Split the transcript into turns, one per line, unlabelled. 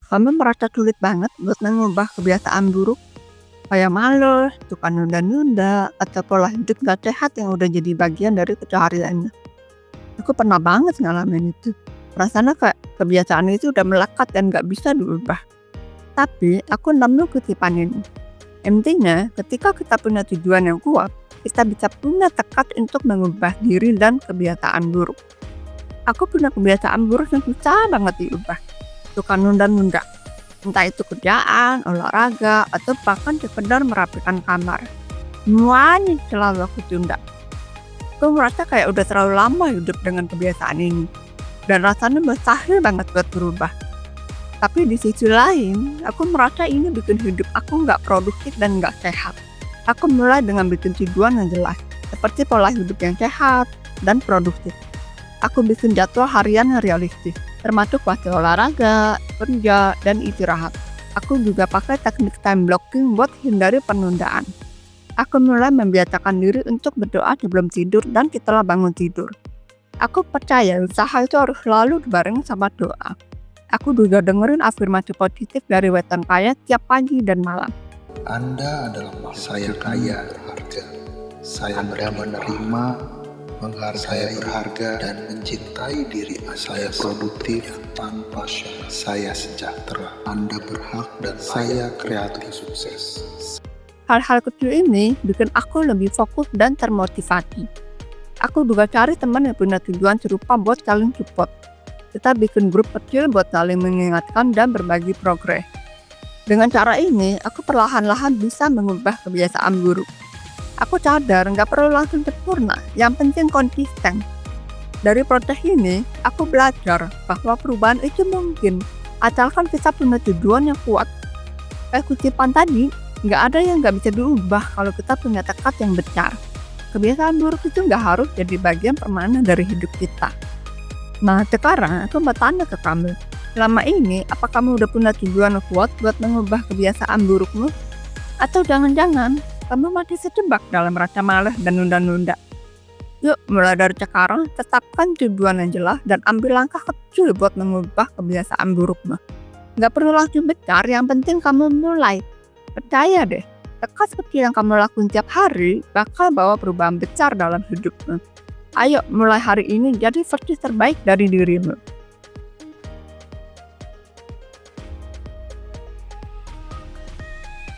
Kamu merasa sulit banget buat mengubah kebiasaan buruk kayak malas, suka nunda-nunda, atau pola hidup gak sehat yang udah jadi bagian dari kesehariannya. Aku pernah banget ngalamin itu. Rasanya kayak kebiasaan itu udah melekat dan gak bisa diubah. Tapi aku nemu kutipan ini. Intinya, ketika kita punya tujuan yang kuat, kita bisa punya tekad untuk mengubah diri dan kebiasaan buruk. Aku punya kebiasaan buruk yang susah banget diubah. Suka nunda-nunda. Entah itu kerjaan, olahraga, atau bahkan sekedar merapikan kamar. Semuanya selalu aku tunda. Aku merasa kayak udah terlalu lama hidup dengan kebiasaan ini. Dan rasanya mustahil banget buat berubah. Tapi di sisi lain, aku merasa ini bikin hidup aku nggak produktif dan nggak sehat. Aku mulai dengan bikin tujuan yang jelas, seperti pola hidup yang sehat dan produktif. Aku bikin jadwal harian yang realistis, termasuk waktu olahraga, kerja, dan istirahat. Aku juga pakai teknik time blocking buat hindari penundaan. Aku mulai membiasakan diri untuk berdoa sebelum tidur dan setelah bangun tidur. Aku percaya usaha itu harus selalu dibarengi sama doa. Aku juga dengerin afirmasi positif dari wetan kaya tiap pagi dan malam.
Anda adalah makhluk saya kaya berharga. Saya menerima, menghargai, saya berharga dan mencintai diri Anda. Saya produktif tanpa syarat. Saya sejahtera. Anda berhak dan saya kreatif sukses.
Hal-hal kecil ini bikin aku lebih fokus dan termotivasi. Aku juga cari teman yang punya tujuan serupa buat saling support. Kita bikin grup kecil buat saling mengingatkan dan berbagi progres. Dengan cara ini, aku perlahan-lahan bisa mengubah kebiasaan buruk. Aku sadar nggak perlu langsung sempurna, yang penting konsisten. Dari proses ini, aku belajar bahwa perubahan itu mungkin, asalkan kita punya tujuan yang kuat. Kayak kutipan tadi, nggak ada yang nggak bisa diubah kalau kita punya tekad yang besar. Kebiasaan buruk itu nggak harus jadi bagian permanen dari hidup kita. Nah, sekarang aku mau tanya ke kamu. Selama ini, apa kamu udah punya tujuan yang kuat buat mengubah kebiasaan burukmu? Atau jangan-jangan kamu masih terjebak dalam rasa malas dan nunda-nunda? Yuk, mulai dari sekarang, tetapkan tujuan yang jelas dan ambil langkah kecil buat mengubah kebiasaan burukmu. Gak perlu langsung besar, yang penting kamu mulai. Percaya deh, tekad kecil yang kamu lakukan tiap hari bakal bawa perubahan besar dalam hidupmu. Ayo, mulai hari ini jadi versi terbaik dari dirimu.